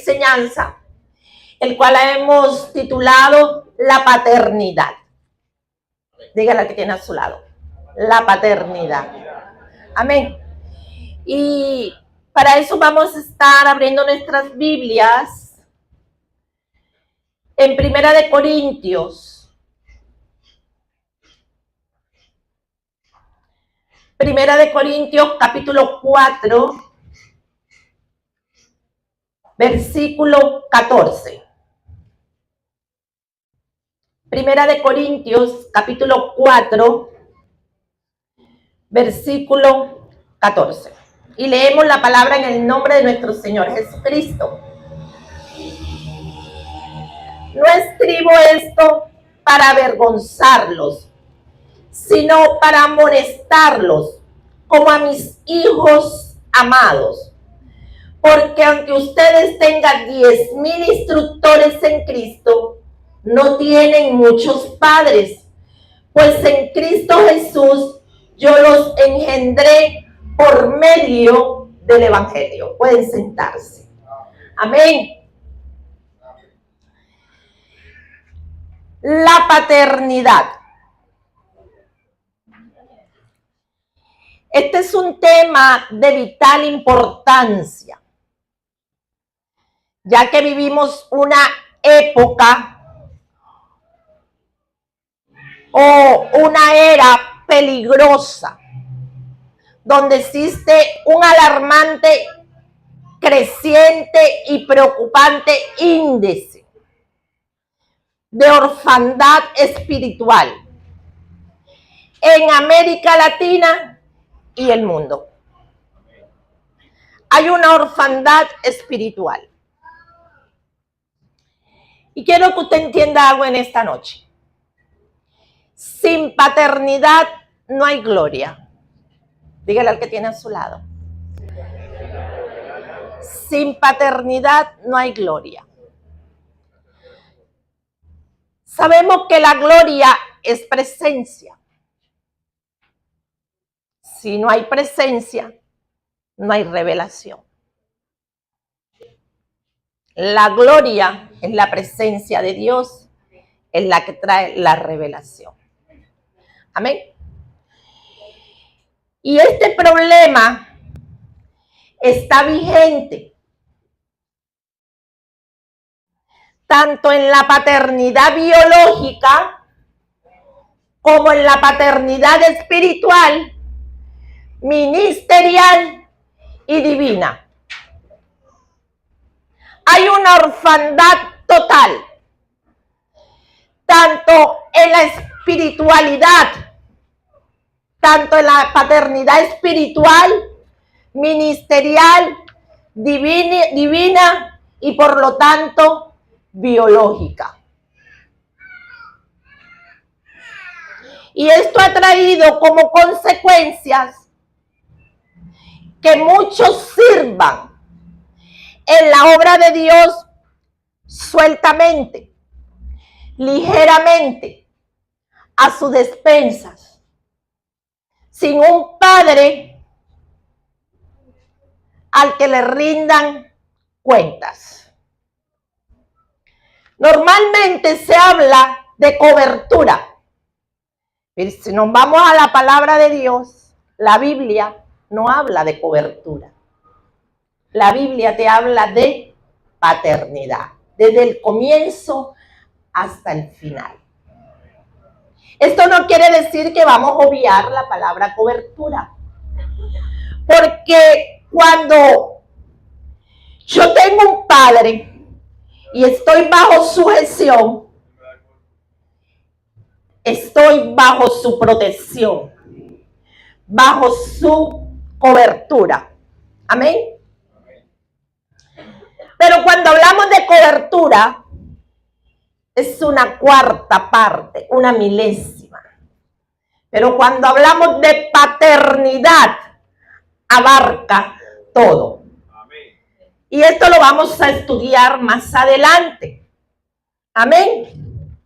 enseñanza, el cual hemos titulado La paternidad. Dígale al que tiene a su lado, la paternidad. Amén. Y para eso vamos a estar abriendo nuestras Biblias en Primera de Corintios. Primera de Corintios, capítulo 4, versículo 14. Primera de Corintios, capítulo 4, versículo 14. Y leemos la palabra en el nombre de nuestro Señor Jesucristo. No escribo esto para avergonzarlos, sino para amonestarlos como a mis hijos amados. Porque aunque ustedes tengan 10,000 instructores en Cristo, no tienen muchos padres, pues en Cristo Jesús yo los engendré por medio del Evangelio. Pueden sentarse. Amén. La paternidad. Este es un tema de vital importancia, ya que vivimos una época o una era peligrosa, donde existe un alarmante, creciente y preocupante índice de orfandad espiritual en América Latina y el mundo. Hay una orfandad espiritual. Y quiero que usted entienda algo en esta noche. Sin paternidad no hay gloria. Dígale al que tiene a su lado. Sin paternidad no hay gloria. Sabemos que la gloria es presencia. Si no hay presencia, no hay revelación. La gloria es la presencia de Dios, es la que trae la revelación. Amén. Y este problema está vigente tanto en la paternidad biológica como en la paternidad espiritual, ministerial y divina. Hay una orfandad total, tanto en la espiritualidad, tanto en la paternidad espiritual, ministerial, divina y por lo tanto biológica. Y esto ha traído como consecuencias que muchos sirvan en la obra de Dios sueltamente, ligeramente, a sus despensas, sin un padre al que le rindan cuentas. Normalmente se habla de cobertura. Pero si nos vamos a la palabra de Dios, la Biblia no habla de cobertura. La Biblia te habla de paternidad, desde el comienzo hasta el final. Esto no quiere decir que vamos a obviar la palabra cobertura, porque cuando yo tengo un padre y estoy bajo sujeción, estoy bajo su protección, bajo su cobertura. Amén. Pero cuando hablamos de cobertura, es una cuarta parte, una milésima. Pero cuando hablamos de paternidad, abarca todo. Y esto lo vamos a estudiar más adelante. Amén.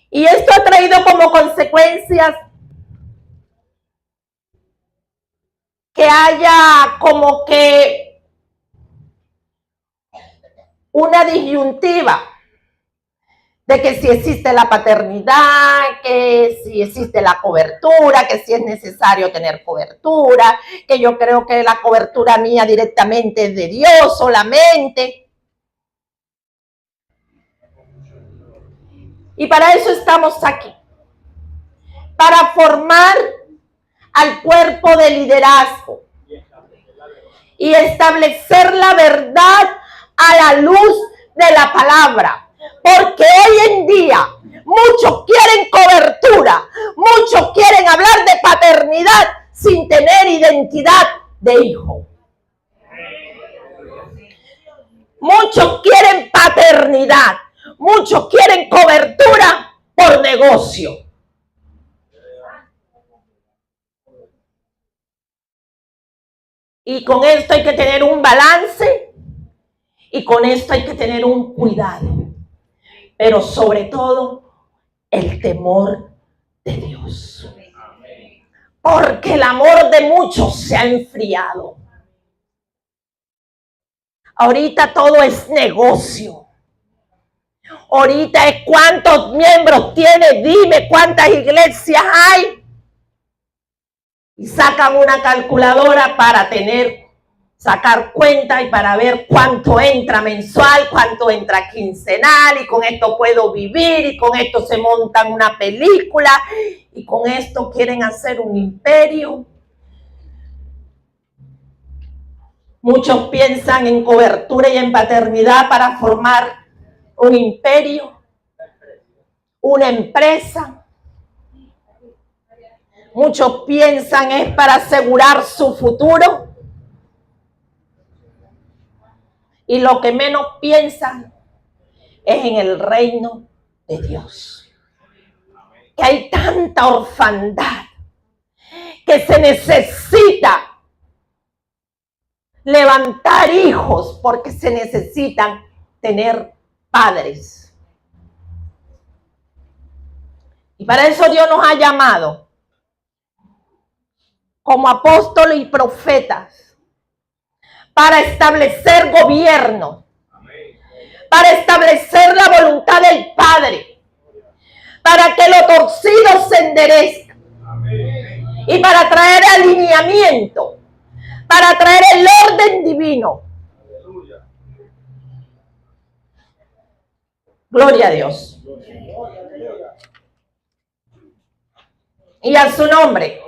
Y esto ha traído como consecuencias que haya como que una disyuntiva de que si existe la paternidad, que si existe la cobertura, que si es necesario tener cobertura, que yo creo que la cobertura mía directamente es de Dios solamente. Y para eso estamos aquí, para formar al cuerpo de liderazgo y establecer la verdad a la luz de la palabra. Porque hoy en día muchos quieren cobertura, muchos quieren hablar de paternidad sin tener identidad de hijo. Muchos quieren paternidad, muchos quieren cobertura por negocio. Y con esto hay que tener un balance y con esto hay que tener un cuidado. Pero sobre todo, el temor de Dios. Porque el amor de muchos se ha enfriado. Ahorita todo es negocio. Ahorita es cuántos miembros tiene, dime cuántas iglesias hay. Y sacan una calculadora para sacar cuenta y para ver cuánto entra mensual, cuánto entra quincenal, y con esto puedo vivir, y con esto se montan una película, y con esto quieren hacer un imperio. Muchos piensan en cobertura y en paternidad para formar un imperio, una empresa. Muchos piensan es para asegurar su futuro. Y lo que menos piensan es en el reino de Dios. Que hay tanta orfandad que se necesita levantar hijos porque se necesitan tener padres. Y para eso Dios nos ha llamado como apóstoles y profetas para establecer gobierno, para establecer la voluntad del Padre, para que lo torcido se enderezca y para traer alineamiento, para traer el orden divino. Gloria a Dios. Y a su nombre.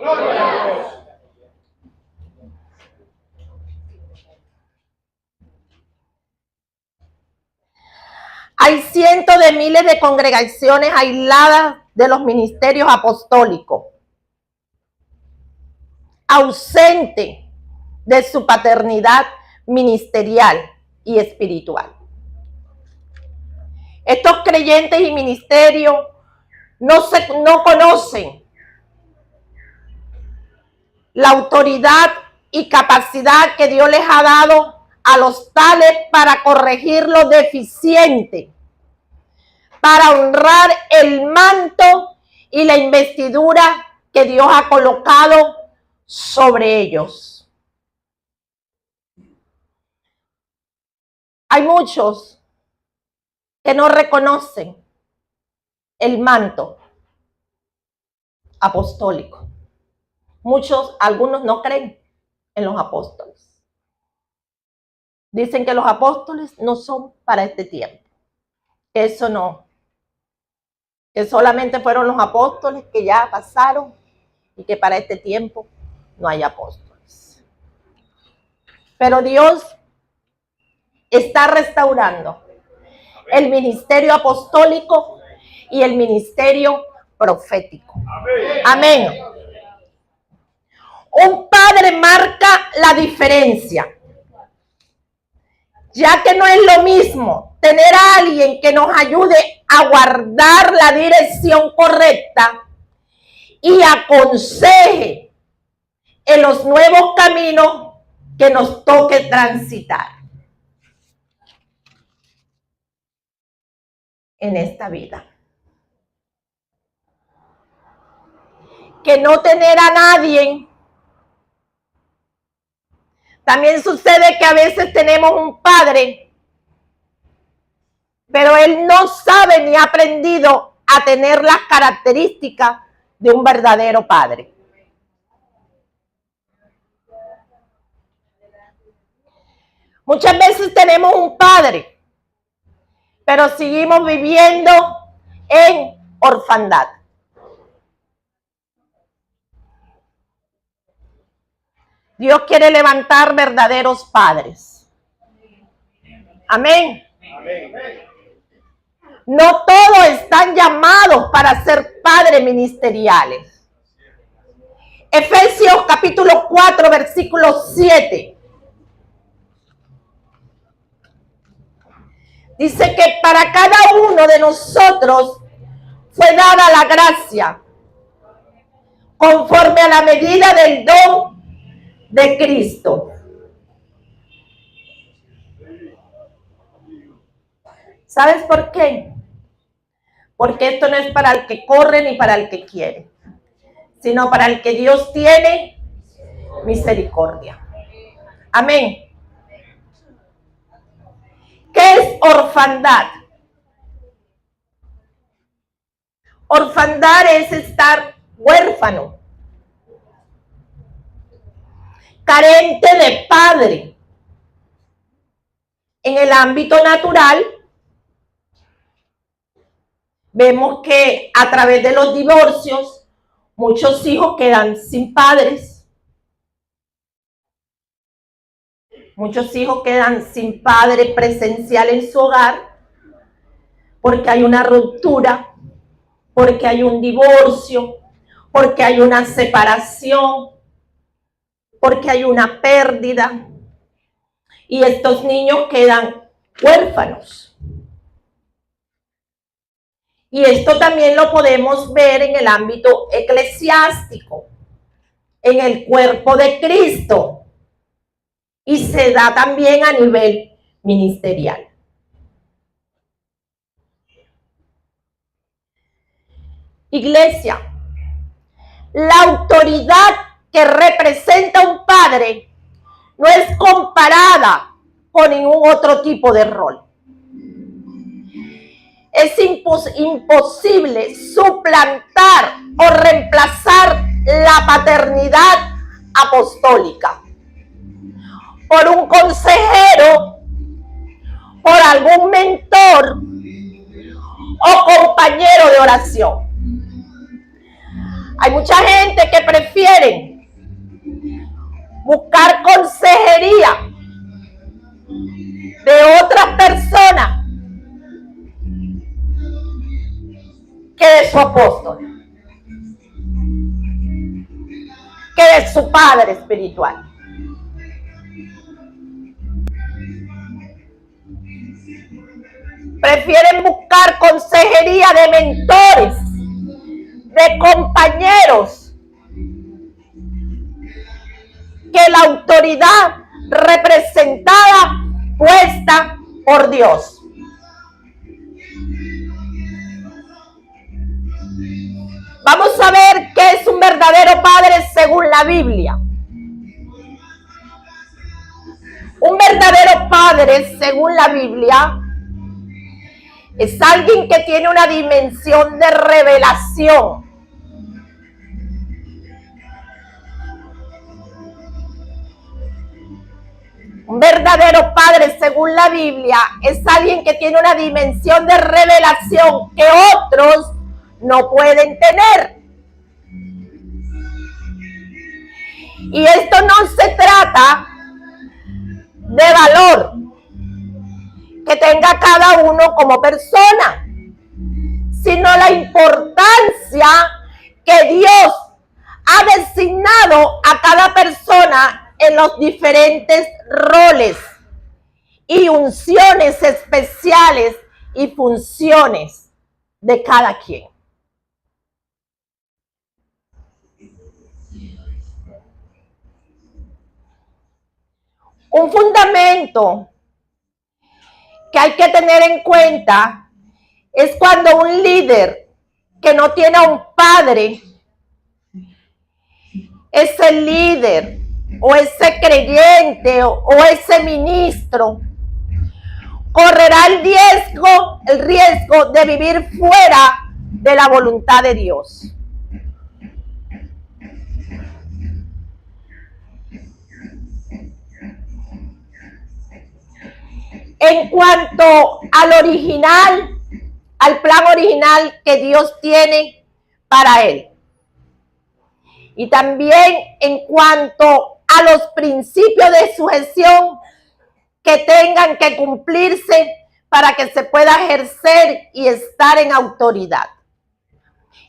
Hay cientos de miles de congregaciones aisladas de los ministerios apostólicos, ausentes de su paternidad ministerial y espiritual. Estos creyentes y ministerios no conocen la autoridad y capacidad que Dios les ha dado a los tales para corregir lo deficiente, para honrar el manto y la investidura que Dios ha colocado sobre ellos. Hay muchos que no reconocen el manto apostólico. Algunos no creen en los apóstoles. Dicen que los apóstoles no son para este tiempo. Eso no. Que solamente fueron los apóstoles que ya pasaron y que para este tiempo no hay apóstoles. Pero Dios está restaurando el ministerio apostólico y el ministerio profético. Amén. Un padre marca la diferencia, ya que no es lo mismo tener a alguien que nos ayude a guardar la dirección correcta y aconseje en los nuevos caminos que nos toque transitar en esta vida. Que no tener a nadie. También sucede que a veces tenemos un padre pero él no sabe ni ha aprendido a tener las características de un verdadero padre. Muchas veces tenemos un padre, pero seguimos viviendo en orfandad. Dios quiere levantar verdaderos padres. Amén. No todos están llamados para ser padres ministeriales. Efesios capítulo 4, versículo 7. Dice que para cada uno de nosotros fue dada la gracia conforme a la medida del don de Cristo. ¿Sabes por qué? Porque esto no es para el que corre ni para el que quiere, sino para el que Dios tiene misericordia. Amén. ¿Qué es orfandad? Orfandad es estar huérfano, carente de padre. En el ámbito natural, vemos que a través de los divorcios, muchos hijos quedan sin padres. Muchos hijos quedan sin padre presencial en su hogar porque hay una ruptura, porque hay un divorcio, porque hay una separación, porque hay una pérdida. Y estos niños quedan huérfanos. Y esto también lo podemos ver en el ámbito eclesiástico, en el cuerpo de Cristo. Y se da también a nivel ministerial. Iglesia, la autoridad que representa un padre no es comparada con ningún otro tipo de rol. Es imposible suplantar o reemplazar la paternidad apostólica por un consejero, por algún mentor o compañero de oración. Hay mucha gente que prefiere buscar consejería de otras personas que de su apóstol, que de su padre espiritual. Prefieren buscar consejería de mentores, de compañeros, que la autoridad representada, puesta por Dios. Vamos a ver qué es un verdadero padre según la Biblia. Un verdadero padre según la Biblia es alguien que tiene una dimensión de revelación. Un verdadero padre, según la Biblia, es alguien que tiene una dimensión de revelación que otros no pueden tener. Y esto no se trata de valor que tenga cada uno como persona, sino la importancia que Dios ha designado a cada persona en los diferentes roles y unciones especiales y funciones de cada quien. Un fundamento que hay que tener en cuenta es cuando un líder que no tiene a un padre, ese líder o ese creyente o ese ministro correrá el riesgo de vivir fuera de la voluntad de Dios. En cuanto al original, al plan original que Dios tiene para él. Y también en cuanto a los principios de sujeción que tengan que cumplirse para que se pueda ejercer y estar en autoridad.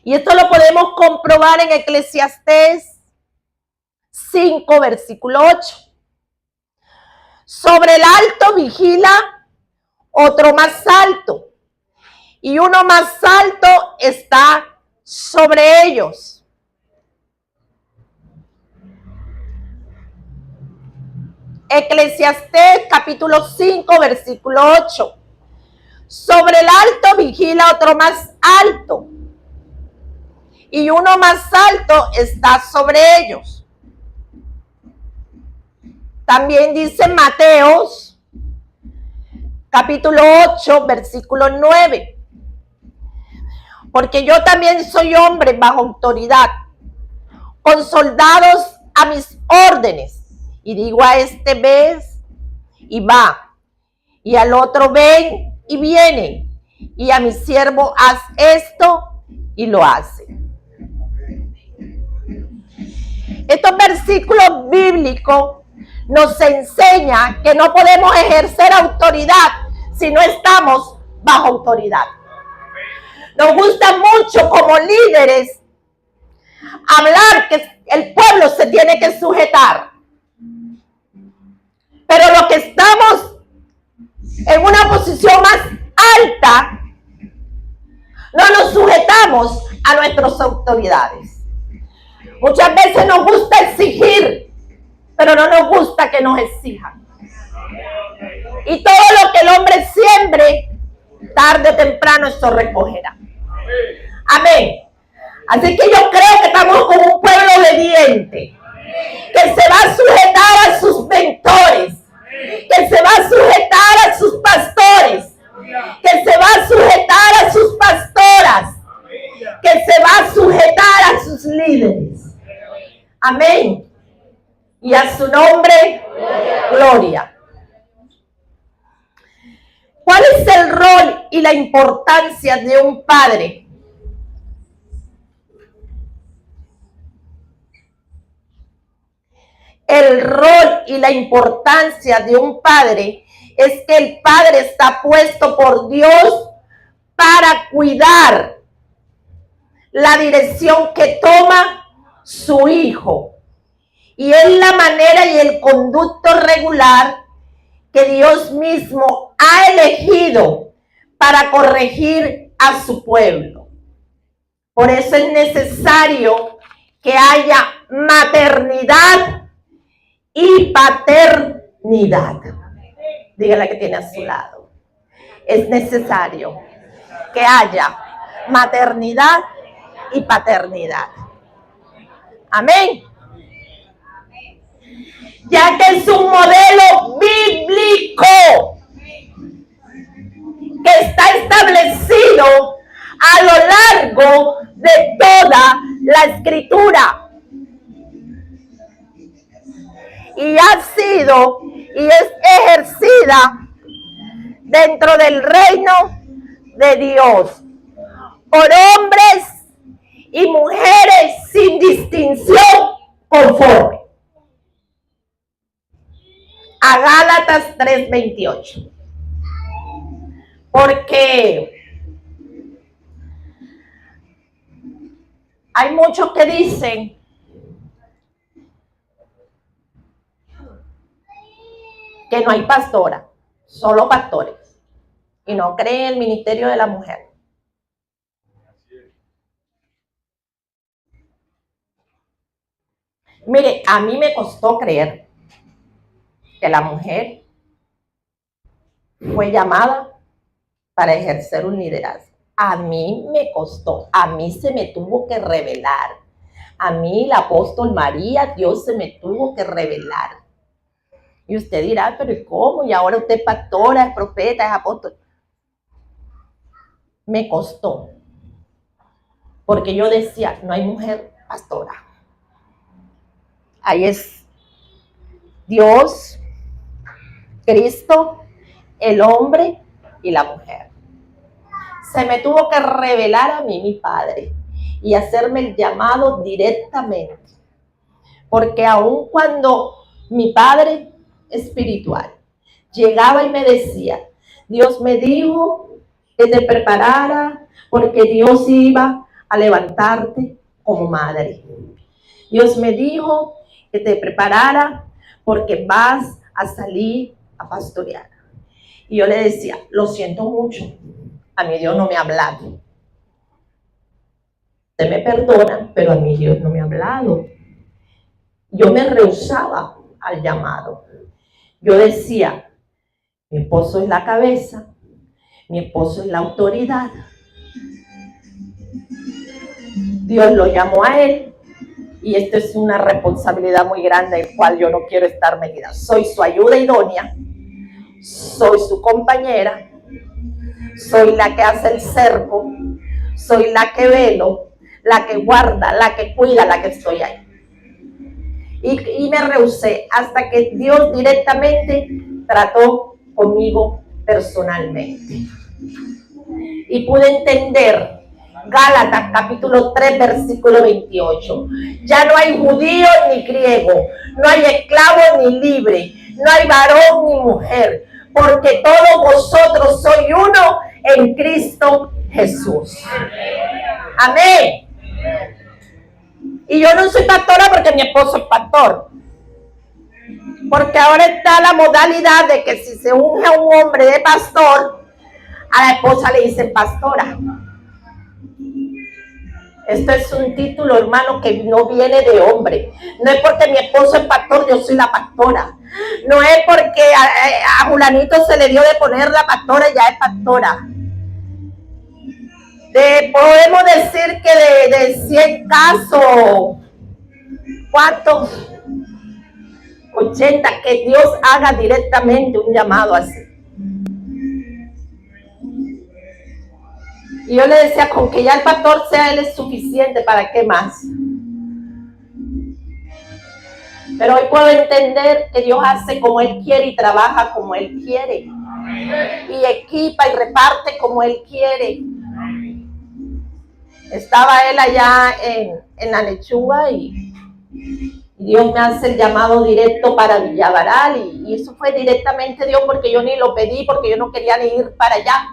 Y esto lo podemos comprobar en Eclesiastés 5, versículo 8. Sobre el alto vigila otro más alto, y uno más alto está sobre ellos. Eclesiastés capítulo 5, versículo 8. Sobre el alto vigila otro más alto, y uno más alto está sobre ellos. También dice Mateos, capítulo 8, versículo 9. Porque yo también soy hombre bajo autoridad, con soldados a mis órdenes. Y digo a este, ves, y va. Y al otro, ven, y viene. Y a mi siervo, haz esto, y lo hace. Estos versículos bíblicos nos enseña que no podemos ejercer autoridad si no estamos bajo autoridad. Nos gusta mucho como líderes hablar que el pueblo se tiene que sujetar. Pero los que estamos en una posición más alta, no nos sujetamos a nuestras autoridades. Muchas veces nos gusta exigir, pero no nos gusta que nos exijan. Y todo lo que el hombre siembre, tarde o temprano esto recogerá. Amén. Así que yo creo que estamos como un pueblo obediente, que se va a sujetar a sus mentores, que se va a sujetar a sus pastores, que se va a sujetar a sus pastoras, que se va a sujetar a sus líderes. Amén. Y a su nombre, gloria. ¿Cuál es el rol y la importancia de un padre? El rol y la importancia de un padre es que el padre está puesto por Dios para cuidar la dirección que toma su hijo. Y es la manera y el conducto regular que Dios mismo ha elegido para corregir a su pueblo. Por eso es necesario que haya maternidad y paternidad. Dígale que tiene a su lado. Es necesario que haya maternidad y paternidad. Amén. Ya que es un modelo bíblico que está establecido a lo largo de toda la escritura. Y ha sido y es ejercida dentro del reino de Dios por hombres y mujeres sin distinción conforme a Gálatas 3:28. Porque hay muchos que dicen que no hay pastora, solo pastores, y no creen en el ministerio de la mujer. Mire, a mí me costó creer que la mujer fue llamada para ejercer un liderazgo. A mí me costó, a mí se me tuvo que revelar. A mí, el apóstol María, Dios se me tuvo que revelar. Y usted dirá, pero ¿y cómo? Y ahora usted es pastora, es profeta, es apóstol. Me costó. Porque yo decía, no hay mujer pastora. Ahí es Dios, Cristo, el hombre y la mujer. Se me tuvo que revelar a mí mi padre y hacerme el llamado directamente. Porque aun cuando mi padre espiritual llegaba y me decía, Dios me dijo que te preparara porque Dios iba a levantarte como madre. Dios me dijo que te preparara porque vas a salir a pastorear. Y yo le decía, lo siento mucho, a mí Dios no me ha hablado. Usted me perdona, pero a mí Dios no me ha hablado. Yo me rehusaba al llamado. Yo decía, mi esposo es la cabeza, mi esposo es la autoridad. Dios lo llamó a él y esto es una responsabilidad muy grande en la cual yo no quiero estar metida. Soy su ayuda idónea, soy su compañera, soy la que hace el cerco, soy la que velo, la que guarda, la que cuida, la que estoy ahí. Y me rehusé hasta que Dios directamente trató conmigo personalmente. Y pude entender Gálatas capítulo 3 versículo 28. Ya no hay judío ni griego, no hay esclavo ni libre, no hay varón ni mujer, porque todos vosotros sois uno en Cristo Jesús. Amén. Y yo no soy pastora porque mi esposo es pastor. Porque ahora está la modalidad de que si se unge a un hombre de pastor, a la esposa le dicen pastora. Esto es un título, hermano, que no viene de hombre. No es porque mi esposo es pastor, yo soy la pastora. No es porque a Julanito se le dio de poner la pastora y ya es pastora. Podemos decir que de 100 casos, ¿cuántos? 80, que Dios haga directamente un llamado así. Y yo le decía, con que ya el pastor sea él es suficiente, ¿para qué más? Pero hoy puedo entender que Dios hace como Él quiere y trabaja como Él quiere. Y equipa y reparte como Él quiere. Estaba él allá en la lechuga y Dios me hace el llamado directo para Villavaral y eso fue directamente Dios porque yo ni lo pedí, porque yo no quería ni ir para allá.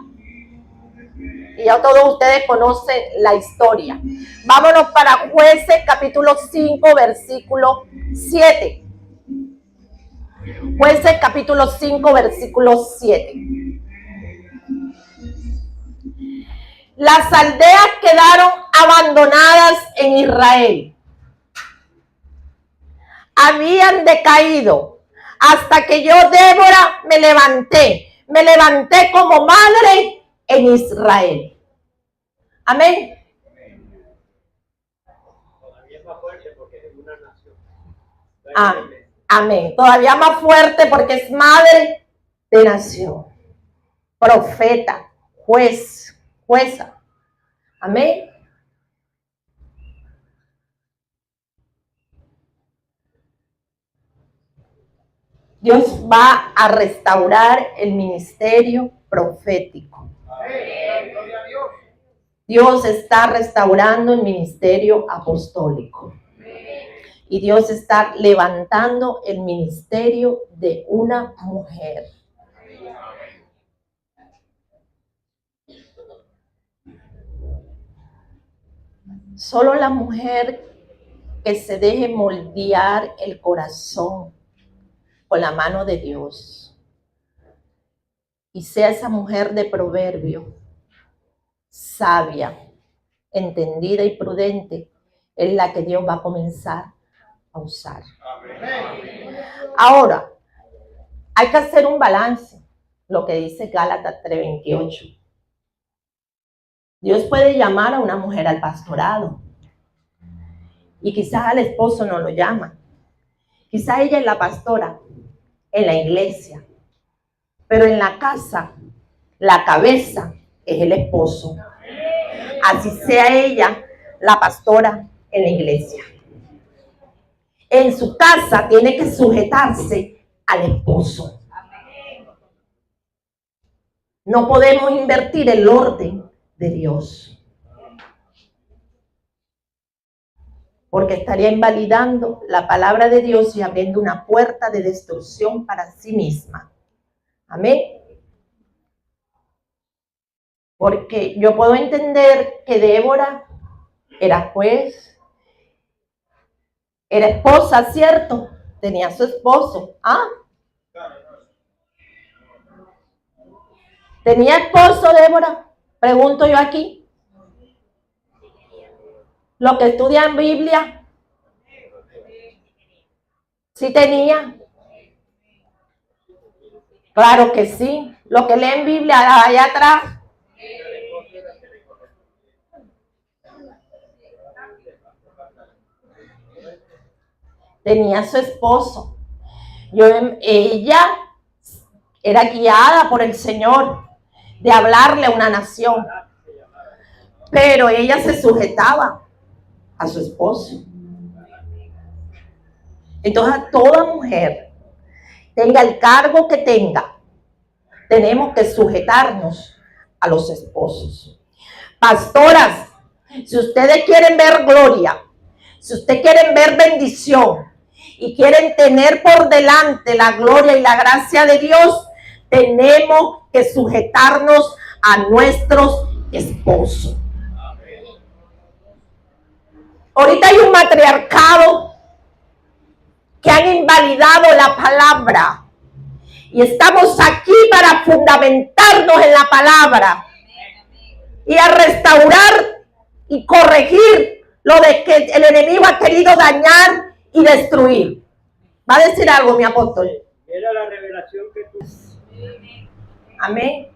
Y ya todos ustedes conocen la historia. Vámonos para Jueces capítulo 5 versículo 7. Jueces capítulo 5 versículo 7. Las aldeas quedaron abandonadas en Israel. Habían decaído hasta que yo, Débora, me levanté como madre en Israel. Amén. Todavía es más fuerte porque es una nación. Amén. Todavía más fuerte porque es madre de nación. Profeta, juez, jueza. Amén. Dios va a restaurar el ministerio profético. Dios está restaurando el ministerio apostólico. Y Dios está levantando el ministerio de una mujer. Solo la mujer que se deje moldear el corazón con la mano de Dios y sea esa mujer de proverbio, sabia, entendida y prudente, es la que Dios va a comenzar a usar. Ahora, hay que hacer un balance, lo que dice Gálatas 3:28. Dios puede llamar a una mujer al pastorado y quizás al esposo no lo llama. Quizás ella es la pastora, en la iglesia, pero en la casa la cabeza es el esposo. Así sea ella la pastora en la iglesia. En su casa tiene que sujetarse al esposo. No podemos invertir el orden de Dios, porque estaría invalidando la palabra de Dios y abriendo una puerta de destrucción para sí misma. Amén. Porque yo puedo entender que Débora era juez, era esposa, ¿cierto? Tenía a su esposo. ¿Ah? ¿Tenía esposo, Débora? Pregunto yo aquí. Lo que estudia en Biblia. ¿Sí tenía? Claro que sí. Lo que lee en Biblia, allá atrás. Tenía a su esposo. Ella era guiada por el Señor de hablarle a una nación, pero ella se sujetaba a su esposo. Entonces, a toda mujer, tenga el cargo que tenga, tenemos que sujetarnos a los esposos. Pastoras, si ustedes quieren ver gloria, si ustedes quieren ver bendición y quieren tener por delante la gloria y la gracia de Dios, tenemos que sujetarnos a nuestros esposos. Ahorita hay un matriarcado que han invalidado la palabra y estamos aquí para fundamentarnos en la palabra y a restaurar y corregir lo de que el enemigo ha querido dañar y destruir. ¿Va a decir algo, mi apóstol? Era la revelación que tú... Amén.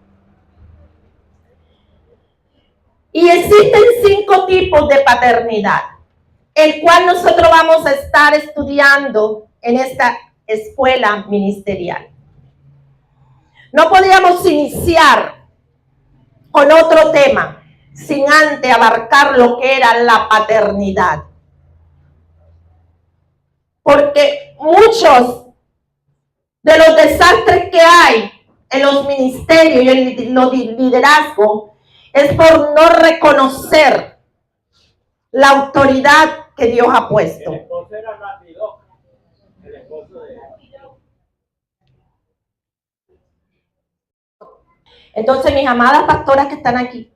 Y existen 5 tipos de paternidad, el cual nosotros vamos a estar estudiando en esta escuela ministerial. No podíamos iniciar con otro tema sin antes abarcar lo que era la paternidad. Porque muchos de los desastres que hay en los ministerios y en los liderazgos es por no reconocer la autoridad que Dios ha puesto. El esposo era rápido. El esposo de... Entonces, mis amadas pastoras que están aquí,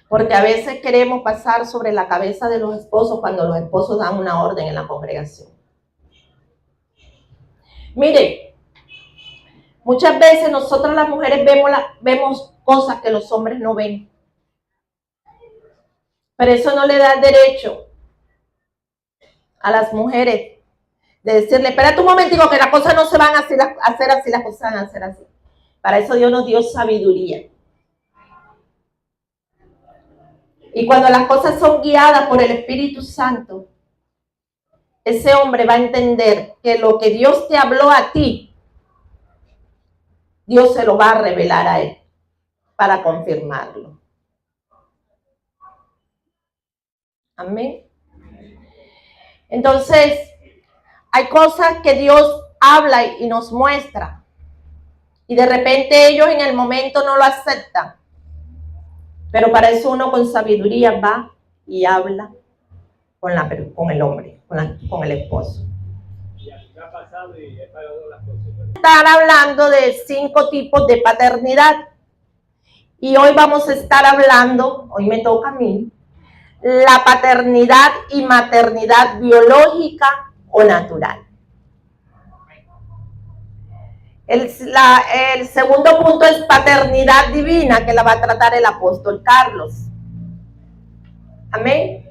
porque a veces queremos pasar sobre la cabeza de los esposos cuando los esposos dan una orden en la congregación. Mire, muchas veces nosotras las mujeres vemos cosas que los hombres no ven. Pero eso no le da el derecho a las mujeres de decirle, espérate un momentico que las cosas no se van a hacer así, las cosas van a hacer así. Para eso Dios nos dio sabiduría. Y cuando las cosas son guiadas por el Espíritu Santo, ese hombre va a entender que lo que Dios te habló a ti, Dios se lo va a revelar a él para confirmarlo. Amén. Entonces, hay cosas que Dios habla y nos muestra. Y de repente ellos en el momento no lo aceptan. Pero para eso uno con sabiduría va y habla con el hombre, con el esposo. Y así ha pasado y he pagado las consecuencias. Estar hablando de 5 tipos de paternidad. Y hoy vamos a estar hablando, hoy me toca a mí, la paternidad y maternidad biológica o natural. El segundo punto es paternidad divina, que la va a tratar el apóstol Carlos. Amén.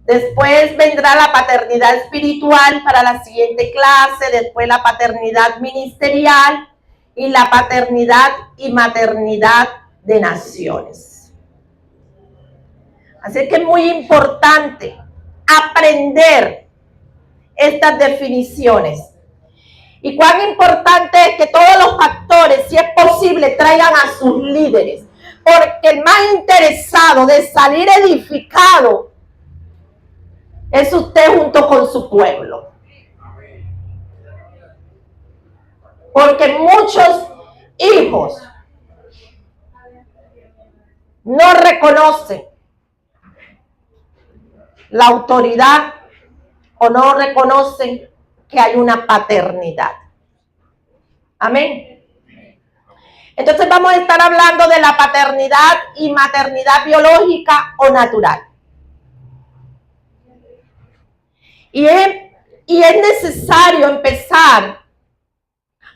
Después vendrá la paternidad espiritual para la siguiente clase, después la paternidad ministerial y la paternidad y maternidad de naciones. Así que es muy importante aprender estas definiciones. Y cuán importante es que todos los pastores, si es posible, traigan a sus líderes. Porque el más interesado de salir edificado es usted junto con su pueblo. Porque muchos hijos no reconocen la autoridad o no reconocen que hay una paternidad. Amén. Entonces vamos a estar hablando de la paternidad y maternidad biológica o natural. Y es necesario empezar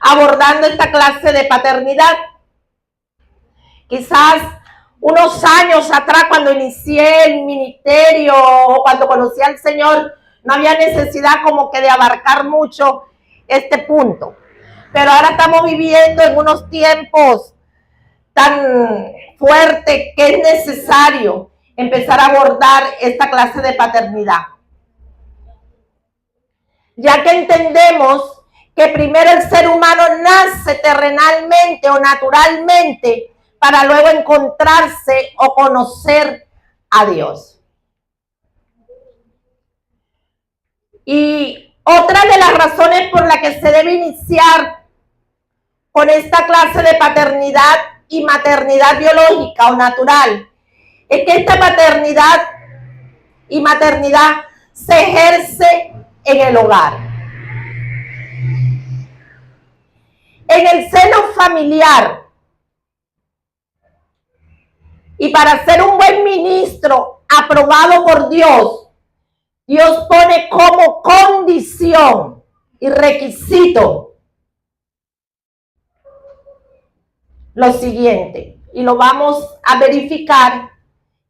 abordando esta clase de paternidad. Quizás unos años atrás, cuando inicié el ministerio o cuando conocí al Señor, no había necesidad como que de abarcar mucho este punto. Pero ahora estamos viviendo en unos tiempos tan fuertes que es necesario empezar a abordar esta clase de paternidad. Ya que entendemos que primero el ser humano nace terrenalmente o naturalmente para luego encontrarse o conocer a Dios. Y otra de las razones por las que se debe iniciar con esta clase de paternidad y maternidad biológica o natural es que esta paternidad y maternidad se ejerce en el hogar. En el seno familiar. Y para ser un buen ministro aprobado por Dios, Dios pone como condición y requisito lo siguiente, y lo vamos a verificar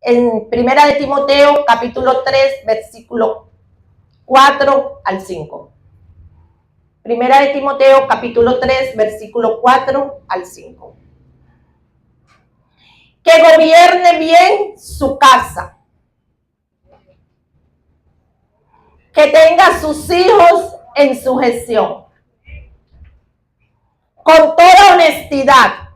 en 1 de Timoteo capítulo 3 versículo 4 al 5. 1 de Timoteo capítulo 3 versículo 4 al 5. Que gobierne bien su casa, que tenga a sus hijos en sujeción, con toda honestidad,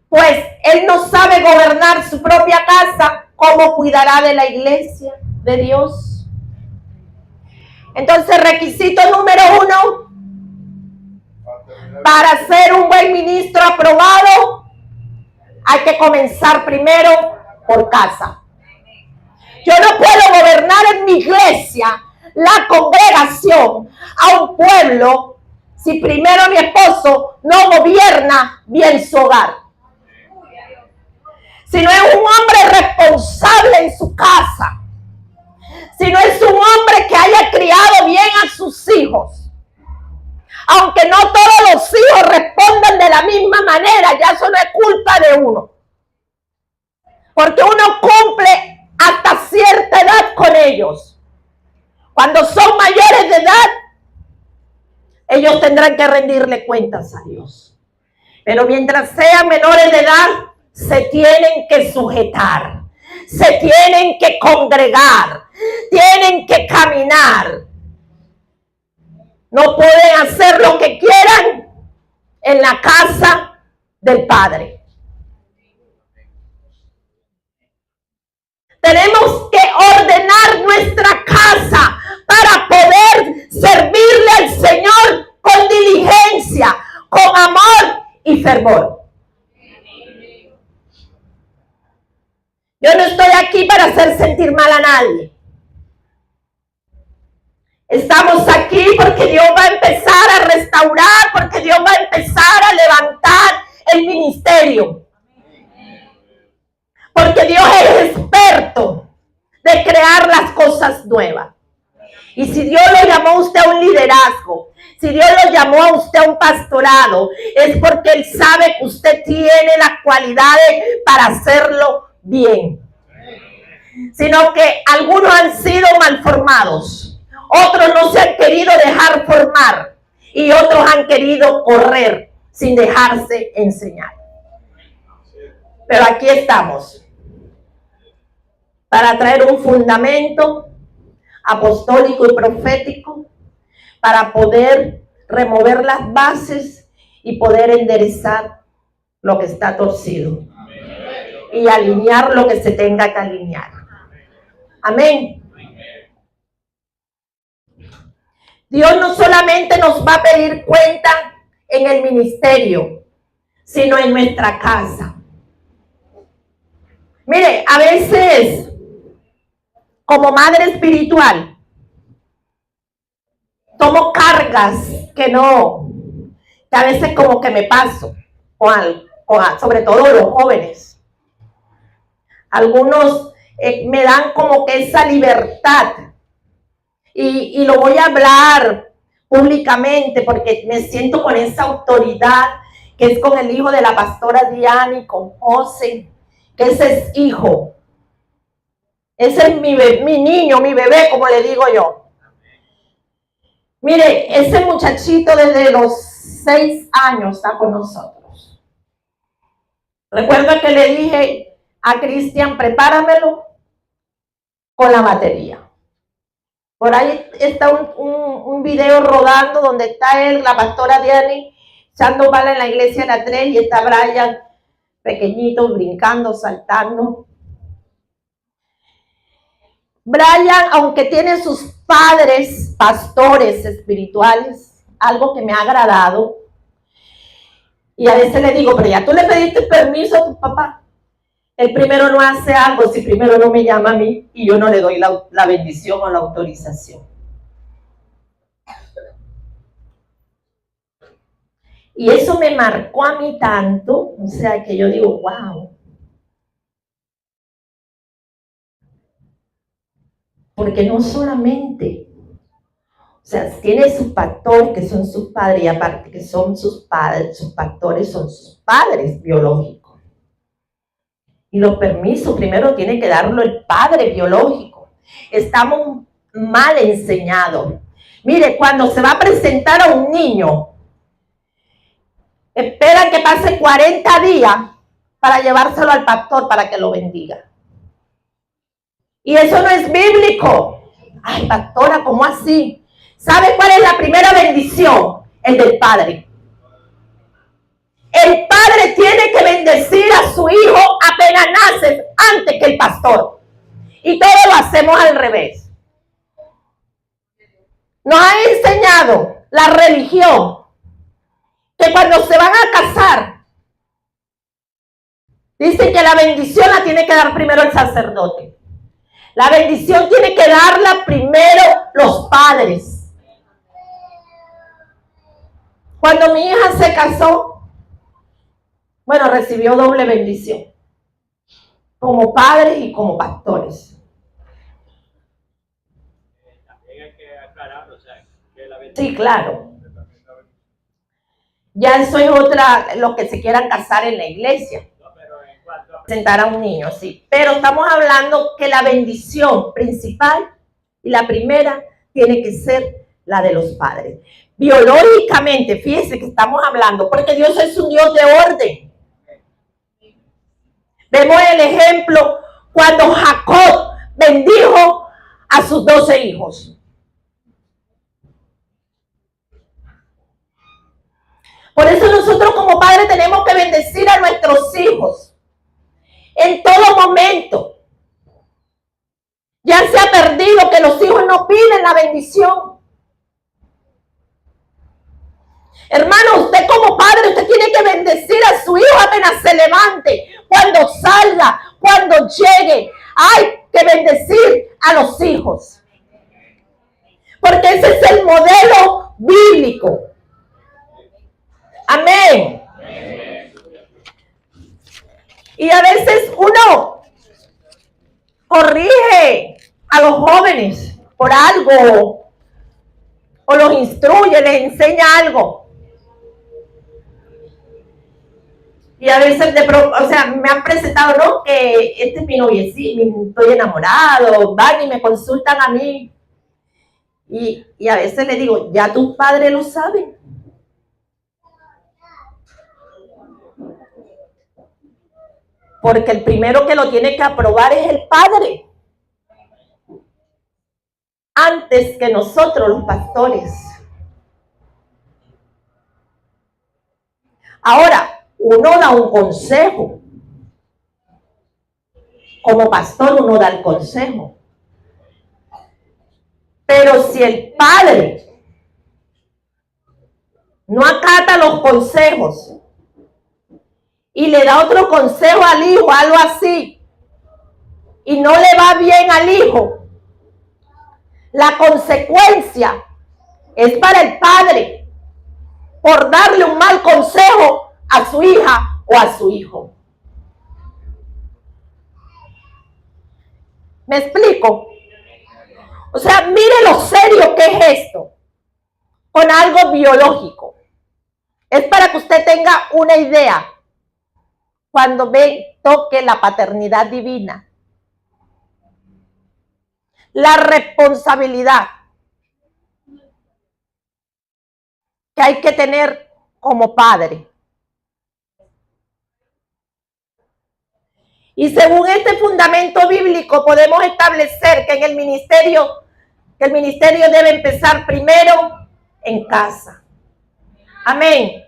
pues él no sabe gobernar su propia casa, ¿cómo cuidará de la iglesia de Dios? Entonces, requisito número 1, para ser un buen ministro aprobado, hay que comenzar primero por casa. Yo no puedo gobernar en mi iglesia, la congregación, a un pueblo, si primero mi esposo no gobierna bien su hogar. Si no es un hombre responsable en su casa, si no es un hombre que haya criado bien a sus hijos, aunque no todos los hijos respondan de la misma manera, ya eso no es culpa de uno, porque uno cumple hasta cierta edad con ellos. Cuando son mayores de edad, ellos tendrán que rendirle cuentas a Dios. Pero mientras sean menores de edad, se tienen que sujetar, se tienen que congregar, tienen que caminar. No pueden hacer lo que quieran en la casa del Padre. Tenemos que ordenar nuestra casa para poder servirle al Señor con diligencia, con amor y fervor. Yo no estoy aquí para hacer sentir mal a nadie. Estamos aquí porque Dios va a empezar a restaurar, porque Dios va a empezar a levantar el ministerio. Porque Dios es experto de crear las cosas nuevas. Y si Dios lo llamó a usted a un liderazgo, si Dios lo llamó a usted a un pastorado, es porque Él sabe que usted tiene las cualidades para hacerlo bien. Sino que algunos han sido mal formados, otros no se han querido dejar formar y otros han querido correr sin dejarse enseñar. Pero aquí estamos para traer un fundamento, apostólico y profético para poder remover las bases y poder enderezar lo que está torcido y alinear lo que se tenga que alinear. Amén. Dios no solamente nos va a pedir cuenta en el ministerio, sino en nuestra casa. Mire, a veces, como madre espiritual, tomo cargas que a veces como que me paso, sobre todo los jóvenes. Algunos me dan como que esa libertad. Y lo voy a hablar públicamente porque me siento con esa autoridad que es con el hijo de la pastora Diana y con José, que ese es hijo. Ese es mi niño, mi bebé, como le digo yo. Mire, ese muchachito desde los 6 años está con nosotros. Recuerdo que le dije a Cristian, prepáramelo con la batería. Por ahí está un video rodando donde está él, la pastora Diana, echando bala en la iglesia de la 3 y está Brian, pequeñito, brincando, saltando. Brian, aunque tiene sus padres, pastores espirituales, algo que me ha agradado, y a veces le digo, pero ya tú le pediste permiso a tu papá. El primero no hace algo si primero no me llama a mí y yo no le doy la bendición o la autorización. Y eso me marcó a mí tanto, o sea, que yo digo, wow. Porque no solamente, o sea, tiene sus pastores que son sus padres y aparte que son sus padres, sus pastores son sus padres biológicos. Y los permisos primero tiene que darlo el padre biológico. Estamos mal enseñados. Mire, cuando se va a presentar a un niño, esperan que pase 40 días para llevárselo al pastor para que lo bendiga. Y eso no es bíblico. Ay, pastora, ¿cómo así? ¿Sabe cuál es la primera bendición? El del padre. El padre tiene que bendecir a su hijo apenas nace antes que el pastor. Y todo lo hacemos al revés. Nos ha enseñado la religión que cuando se van a casar, dicen que la bendición la tiene que dar primero el sacerdote. La bendición tiene que darla primero los padres. Cuando mi hija se casó, bueno, recibió doble bendición, como padres y como pastores. También hay que aclarar, o sea, que la Sí, claro. Ya eso es otra, los que se quieran casar en la iglesia. No, pero en cuanto a Presentar a un niño, sí. Pero estamos hablando que la bendición principal y la primera tiene que ser la de los padres. Biológicamente, fíjese que estamos hablando, porque Dios es un Dios de orden. Vemos el ejemplo cuando Jacob bendijo a sus 12 hijos. Por eso nosotros como padres tenemos que bendecir a nuestros hijos en todo momento. Ya se ha perdido que los hijos no piden la bendición. Hermano, usted como padre, usted tiene que bendecir a su hijo apenas se levante, cuando salga, cuando llegue. Hay que bendecir a los hijos. Porque ese es el modelo bíblico. Amén. Y a veces uno corrige a los jóvenes por algo, o los instruye, les enseña algo. Y a veces, me han presentado, ¿no? Que este es mi noviecito, estoy enamorado, van y me consultan a mí. Y a veces le digo, ya tus padres lo saben. Porque el primero que lo tiene que aprobar es el padre. antes que nosotros los pastores. Ahora, uno da un consejo. Como pastor uno da el consejo. Pero si el padre no acata los consejos y le da otro consejo al hijo, algo así, y no le va bien al hijo, la consecuencia es para el padre por darle un mal consejo a su hija o a su hijo. ¿Me explico? O sea, mire lo serio que es esto con algo biológico. Es para que usted tenga una idea cuando toque la paternidad divina. La responsabilidad que hay que tener como padre. Y según este fundamento bíblico podemos establecer que el ministerio debe empezar primero en casa. Amén.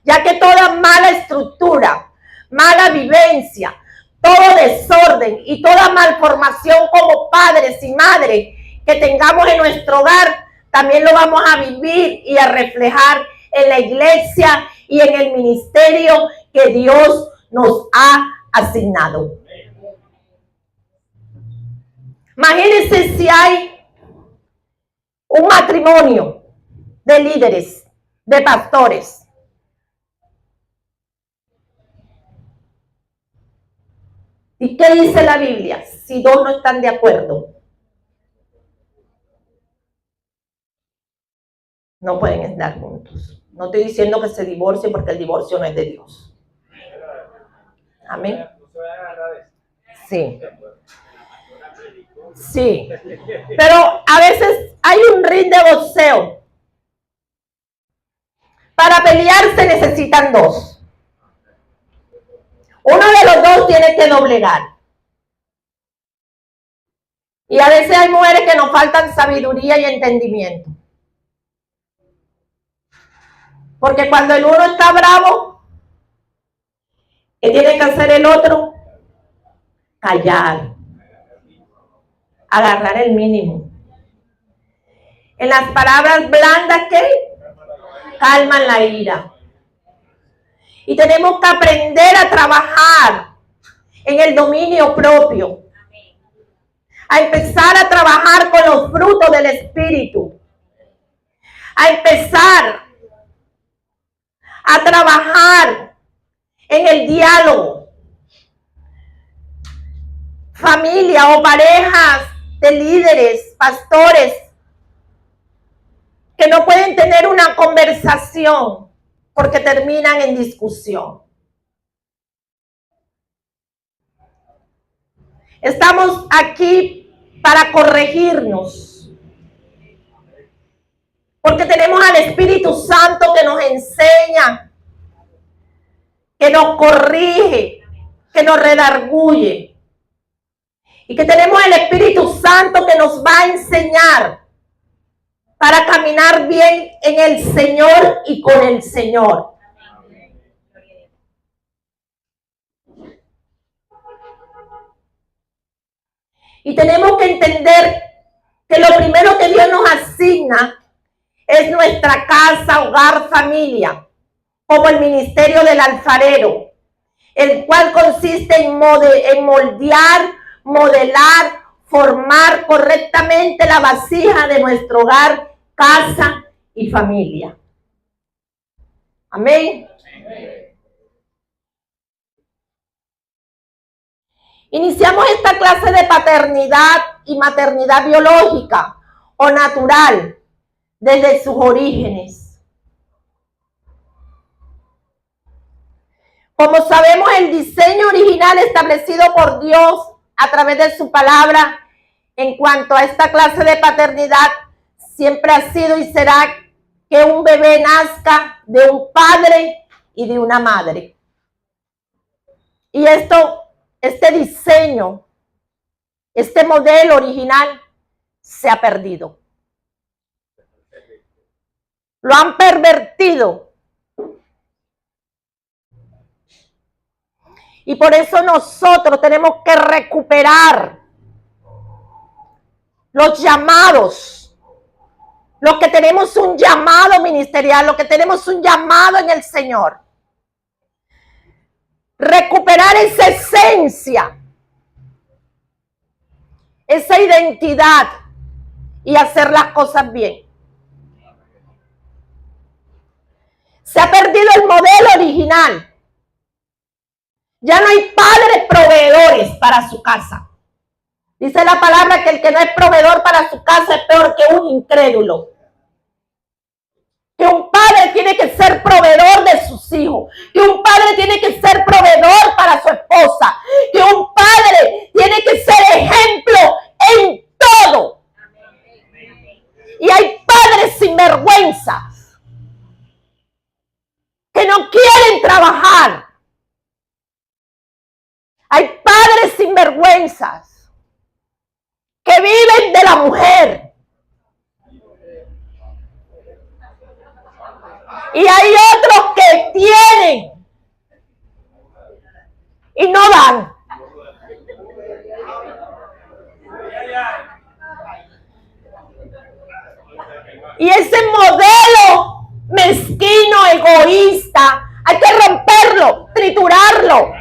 Ya que toda mala estructura, mala vivencia, todo desorden y toda malformación como padres y madres que tengamos en nuestro hogar, también lo vamos a vivir y a reflejar en la iglesia y en el ministerio que Dios nos ha asignado. Imagínense si hay un matrimonio de líderes, de pastores. ¿Y qué dice la Biblia? Si dos no están de acuerdo, no pueden estar juntos. No estoy diciendo que se divorcien porque el divorcio no es de Dios. Amén. Sí. Sí. Pero a veces hay un ring de boxeo. Para pelear se necesitan dos. Uno de los dos tiene que doblegar. Y a veces hay mujeres que nos faltan sabiduría y entendimiento. Porque cuando el uno está bravo, ¿qué tiene que hacer el otro? Callar. Agarrar el mínimo. En las palabras blandas, ¿qué? Calman la ira. Y tenemos que aprender a trabajar en el dominio propio. A empezar a trabajar con los frutos del Espíritu. A empezar a trabajar en el diálogo. Familia o parejas de líderes, pastores, que no pueden tener una conversación porque terminan en discusión. Estamos aquí para corregirnos, porque tenemos al Espíritu Santo que nos enseña, que nos corrige, que nos redarguye, y que tenemos el Espíritu Santo que nos va a enseñar para caminar bien en el Señor y con el Señor. Y tenemos que entender que lo primero que Dios nos asigna es nuestra casa, hogar, familia, como el ministerio del alfarero, el cual consiste en moldear, modelar, formar correctamente la vasija de nuestro hogar, casa y familia. Amén. Iniciamos esta clase de paternidad y maternidad biológica o natural desde sus orígenes. Como sabemos, el diseño original establecido por Dios a través de su palabra en cuanto a esta clase de paternidad siempre ha sido y será que un bebé nazca de un padre y de una madre. Y este diseño, este modelo original, se ha perdido. Lo han pervertido. Y por eso nosotros tenemos que recuperar los llamados. Los que tenemos un llamado ministerial, los que tenemos un llamado en el Señor. Recuperar esa esencia, esa identidad y hacer las cosas bien. Se ha perdido el modelo original. Ya no hay padres proveedores para su casa. Dice la palabra que el que no es proveedor para su casa es peor que un incrédulo. Que un padre tiene que ser proveedor de sus hijos. Que un padre tiene que ser proveedor para su esposa. Que un padre tiene que ser ejemplo en todo. Y hay padres sinvergüenzas que no quieren trabajar. Hay padres sinvergüenzas que viven de la mujer. Y hay otros que tienen y no dan. Y ese modelo mezquino, egoísta, hay que romperlo, triturarlo.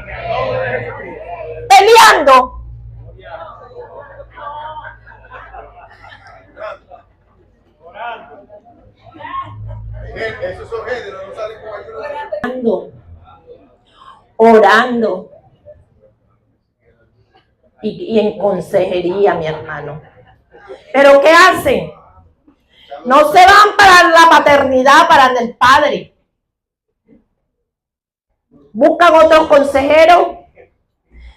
Peleando. Esos son géneros, no salen con ayuda. Orando. Y en consejería, mi hermano. ¿Pero qué hacen? No se van para la paternidad, para el padre. Buscan otros consejeros.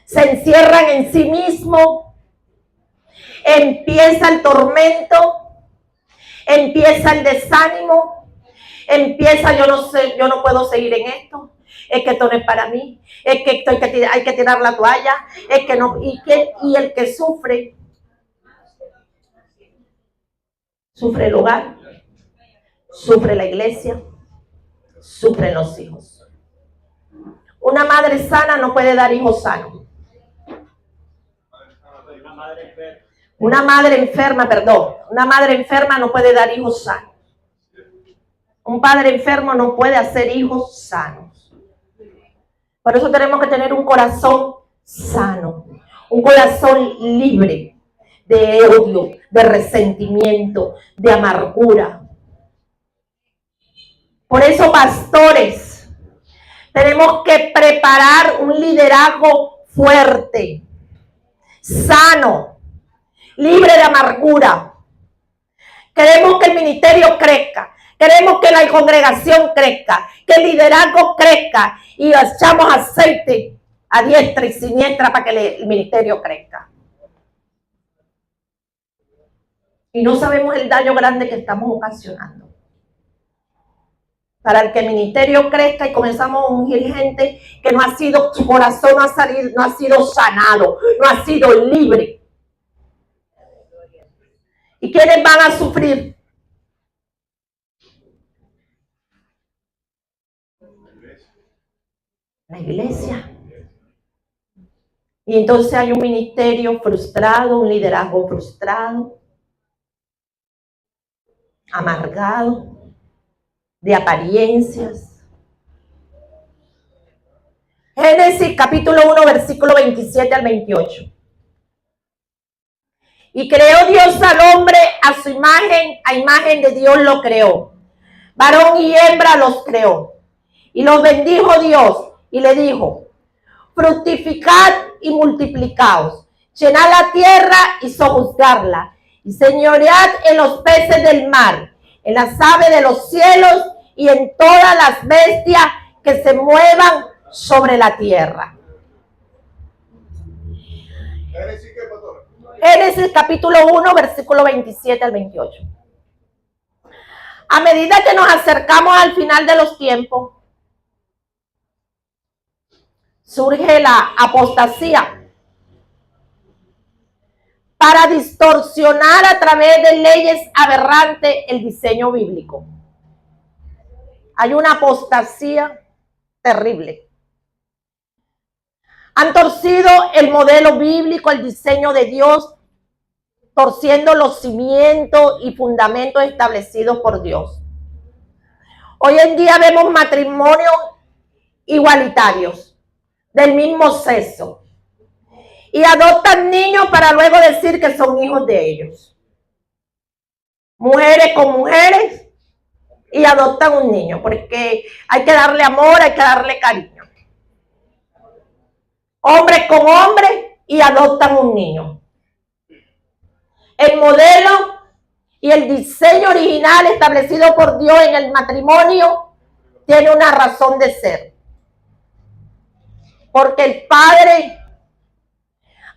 Se encierran en sí mismos. Empieza el tormento. Empieza el desánimo. Empieza, yo no sé, yo no puedo seguir en esto. Es que esto no es para mí. Es que hay que tirar la toalla. Es que no. Y el que sufre el hogar, sufre la iglesia, sufren los hijos. Una madre sana no puede dar hijos sanos. Una madre enferma no puede dar hijos sanos. Un padre enfermo no puede hacer hijos sanos. Por eso tenemos que tener un corazón sano, un corazón libre de odio, de resentimiento, de amargura. Por eso, pastores, tenemos que preparar un liderazgo fuerte, sano, libre de amargura. Queremos que el ministerio crezca. Queremos que la congregación crezca, que el liderazgo crezca y echamos aceite a diestra y siniestra para que el ministerio crezca. Y no sabemos el daño grande que estamos ocasionando. Para que el ministerio crezca y comenzamos a ungir gente que no ha sido, su corazón no ha sido sanado, no ha sido libre. ¿Y quiénes van a sufrir? La iglesia. Y entonces hay un ministerio frustrado, un liderazgo frustrado, amargado, de apariencias. Génesis capítulo 1, versículo 27 al 28. Y creó Dios al hombre a su imagen, a imagen de Dios lo creó. Varón y hembra los creó. Y los bendijo Dios y le dijo: fructificad y multiplicaos, llenad la tierra y sojuzgarla, y señoread en los peces del mar, en las aves de los cielos y en todas las bestias que se muevan sobre la tierra. Génesis capítulo 1, versículo 27 al 28. A medida que nos acercamos al final de los tiempos, surge la apostasía. para distorsionar a través de leyes aberrantes el diseño bíblico. Hay una apostasía terrible. Han torcido el modelo bíblico, el diseño de Dios, torciendo los cimientos y fundamentos establecidos por Dios. Hoy en día vemos matrimonios igualitarios, del mismo sexo, y adoptan niños para luego decir que son hijos de ellos. Mujeres con mujeres y adoptan un niño, porque hay que darle amor, hay que darle cariño. Hombres con hombres y adoptan un niño. El modelo y el diseño original establecido por Dios en el matrimonio tiene una razón de ser. Porque el padre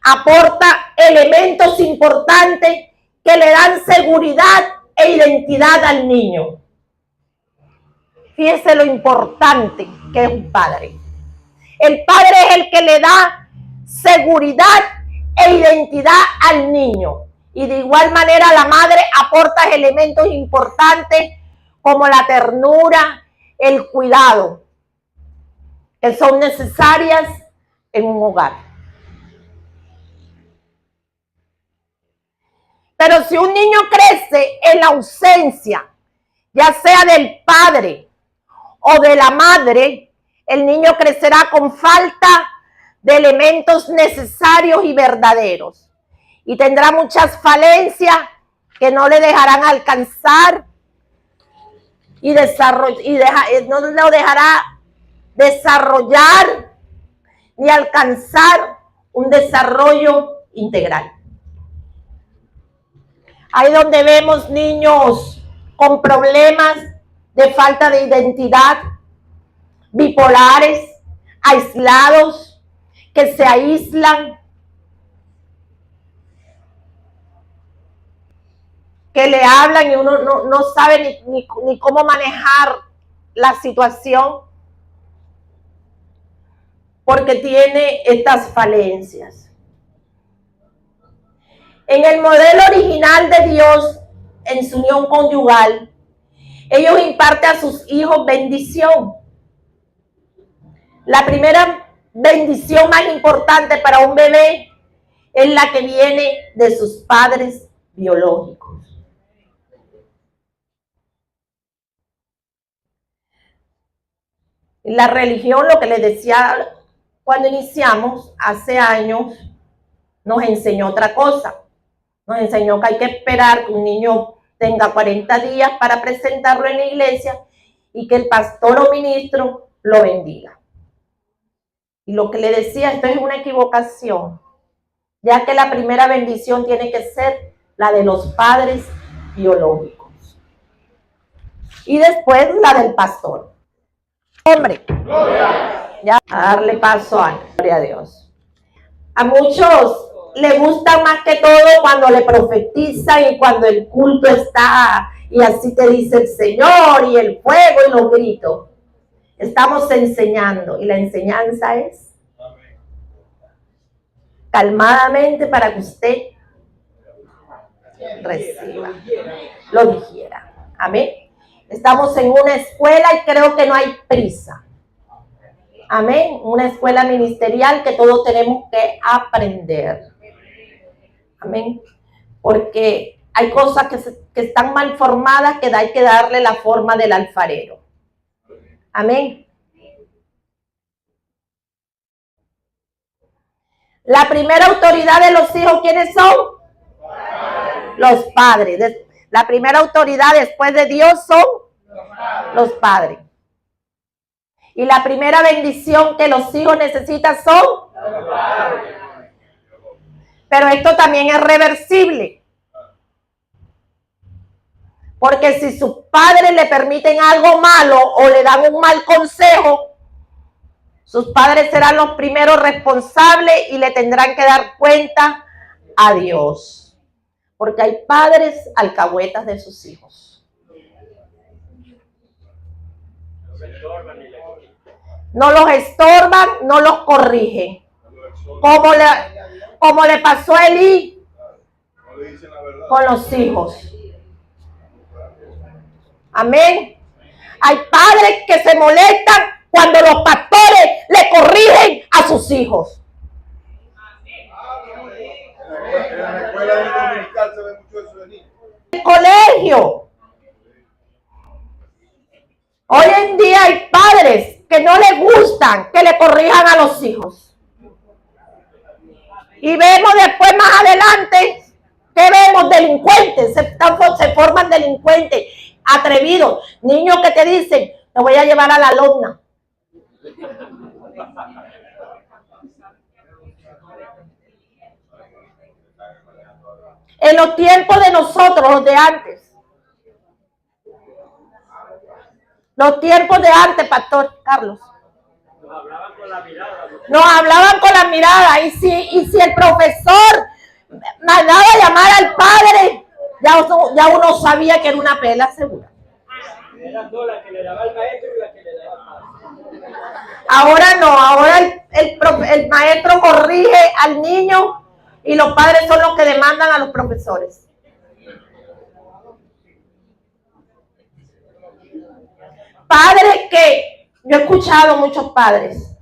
aporta elementos importantes que le dan seguridad e identidad al niño. Fíjese lo importante que es un padre. El padre es el que le da seguridad e identidad al niño. Y de igual manera la madre aporta elementos importantes como la ternura, el cuidado, que son necesarias en un hogar. Pero si un niño crece en la ausencia, ya sea del padre o de la madre, el niño crecerá con falta de elementos necesarios y verdaderos. Y tendrá muchas falencias que no le dejarán alcanzar y no lo dejará desarrollar ni alcanzar un desarrollo integral. Ahí donde vemos niños con problemas de falta de identidad, bipolares, aislados, que se aíslan, que le hablan y uno no sabe ni cómo manejar la situación porque tiene estas falencias. En el modelo original de Dios, en su unión conyugal, ellos imparten a sus hijos bendición. La primera bendición más importante para un bebé es la que viene de sus padres biológicos. La religión, lo que les decía cuando iniciamos hace años, nos enseñó otra cosa. Nos enseñó que hay que esperar que un niño tenga 40 días para presentarlo en la iglesia y que el pastor o ministro lo bendiga. Y lo que le decía, esto es una equivocación, ya que la primera bendición tiene que ser la de los padres biológicos. Y después la del pastor. Hombre, ya a darle paso a gloria a Dios. A muchos le gusta más que todo cuando le profetizan y cuando el culto está y así te dice el Señor y el fuego y los gritos. Estamos enseñando y la enseñanza es calmadamente para que usted reciba, lo digiera. Amén. Estamos en una escuela y creo que no hay prisa. Amén. Una escuela ministerial que todos tenemos que aprender. Amén. Porque hay cosas que están mal formadas que hay que darle la forma del alfarero. Amén. La primera autoridad de los hijos, ¿quiénes son? Los padres. La primera autoridad después de Dios son los padres. Y la primera bendición que los hijos necesitan son los padres. Pero esto también es reversible. Porque si sus padres le permiten algo malo o le dan un mal consejo, sus padres serán los primeros responsables y le tendrán que dar cuenta a Dios. Porque hay padres alcahuetas de sus hijos. No los estorban, no los corrigen. Como le pasó a Elí. con los hijos. Amén. Hay padres que se molestan cuando los pastores le corrigen a sus hijos. En la escuela dominical se ve mucho eso de niños. En el colegio. Hoy en día hay padres que no les gustan que le corrijan a los hijos. Y vemos después más adelante que vemos delincuentes, se forman delincuentes, atrevidos, niños que te dicen, te voy a llevar a la lona. En los tiempos de nosotros, los de antes. Los tiempos de antes, Pastor Carlos. Nos hablaban con la mirada. Nos hablaban con la mirada. Y si el profesor mandaba a llamar al padre, ya uno sabía que era una pela segura. Eran dos las que le daba el maestro y las que le daba el padre. Ahora no, ahora el maestro corrige al niño y los padres son los que demandan a los profesores. Padres que, yo he escuchado muchos padres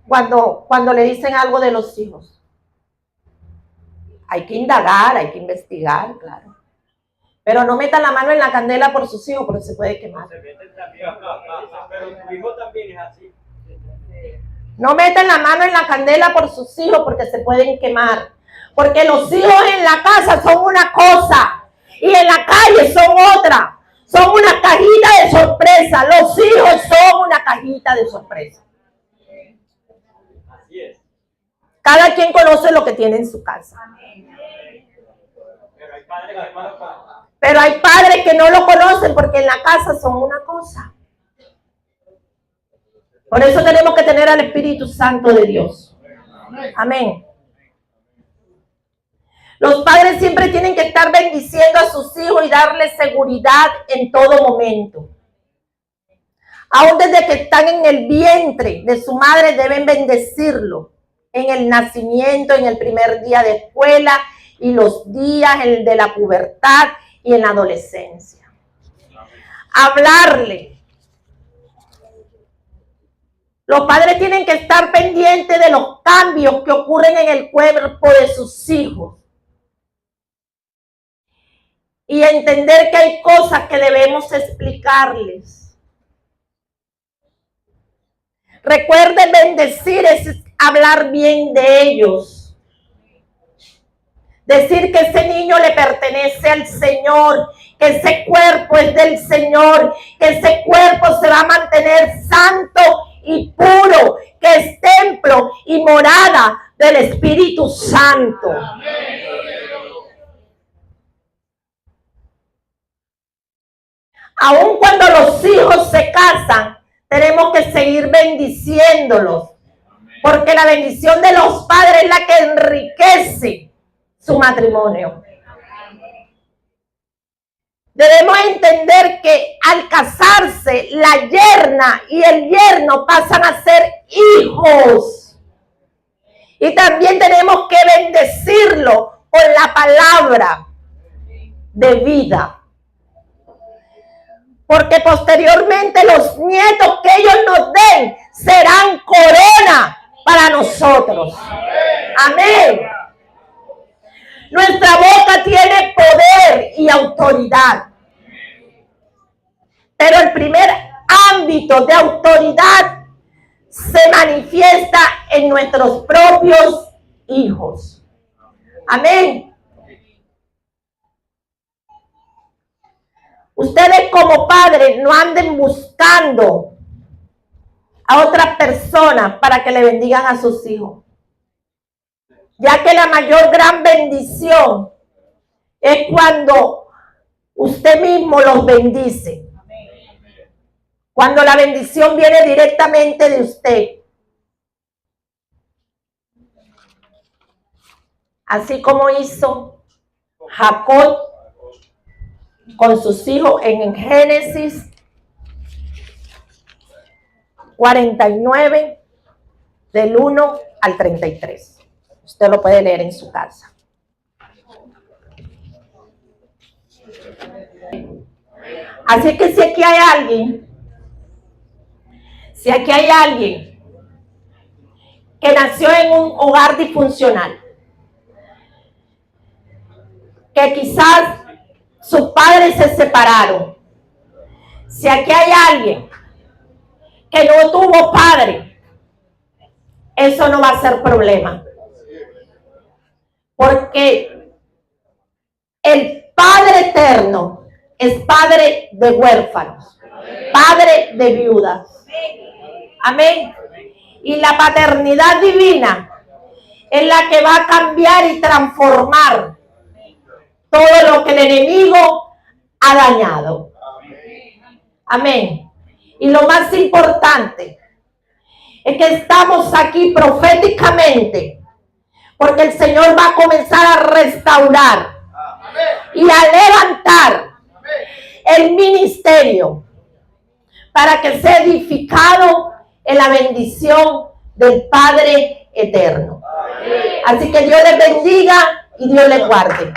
cuando le dicen algo de los hijos. Hay que indagar, hay que investigar, claro. Pero no metan la mano en la candela por sus hijos porque se puede quemar. Se meten también, pero tu hijo también es así. No metan la mano en la candela por sus hijos porque se pueden quemar. Porque los hijos en la casa son una cosa y en la calle son otra. Son una cajita de sorpresa. Los hijos son una cajita de sorpresa. Así es. Cada quien conoce lo que tiene en su casa. Pero hay padres que no lo conocen. Pero hay padres que no lo conocen porque en la casa son una cosa. Por eso tenemos que tener al Espíritu Santo de Dios. Amén. Los padres siempre tienen que estar bendiciendo a sus hijos y darles seguridad en todo momento. Aún desde que están en el vientre de su madre deben bendecirlo. En el nacimiento, en el primer día de escuela y los días de la pubertad y en la adolescencia. Hablarle. Los padres tienen que estar pendientes de los cambios que ocurren en el cuerpo de sus hijos. Y entender que hay cosas que debemos explicarles. Recuerden bendecir es hablar bien de ellos. Decir que ese niño le pertenece al Señor, que ese cuerpo es del Señor, que ese cuerpo se va a mantener santo y puro, que es templo y morada del Espíritu Santo. Aun cuando los hijos se casan, tenemos que seguir bendiciéndolos, porque la bendición de los padres es la que enriquece su matrimonio. Debemos entender que al casarse, la yerna y el yerno pasan a ser hijos. Y también tenemos que bendecirlo con la palabra de vida. Porque posteriormente los nietos que ellos nos den serán corona para nosotros. Amén. Nuestra boca tiene poder y autoridad. Pero el primer ámbito de autoridad se manifiesta en nuestros propios hijos. Amén. Ustedes como padres no anden buscando a otras personas para que le bendigan a sus hijos. Ya que la mayor gran bendición es cuando usted mismo los bendice. Cuando la bendición viene directamente de usted. Así como hizo Jacob con sus hijos en Génesis 49, del 1 al 33. Usted lo puede leer en su casa. Así que si aquí hay alguien que nació en un hogar disfuncional, que quizás sus padres se separaron, si aquí hay alguien que no tuvo padre, eso no va a ser problema. Porque el Padre eterno es padre de huérfanos, padre de viudas. Amén. Y la paternidad divina es la que va a cambiar y transformar todo lo que el enemigo ha dañado. Amén. Y lo más importante es que estamos aquí proféticamente porque el Señor va a comenzar a restaurar y a levantar el ministerio para que sea edificado en la bendición del Padre eterno. Así que Dios les bendiga y Dios les guarde.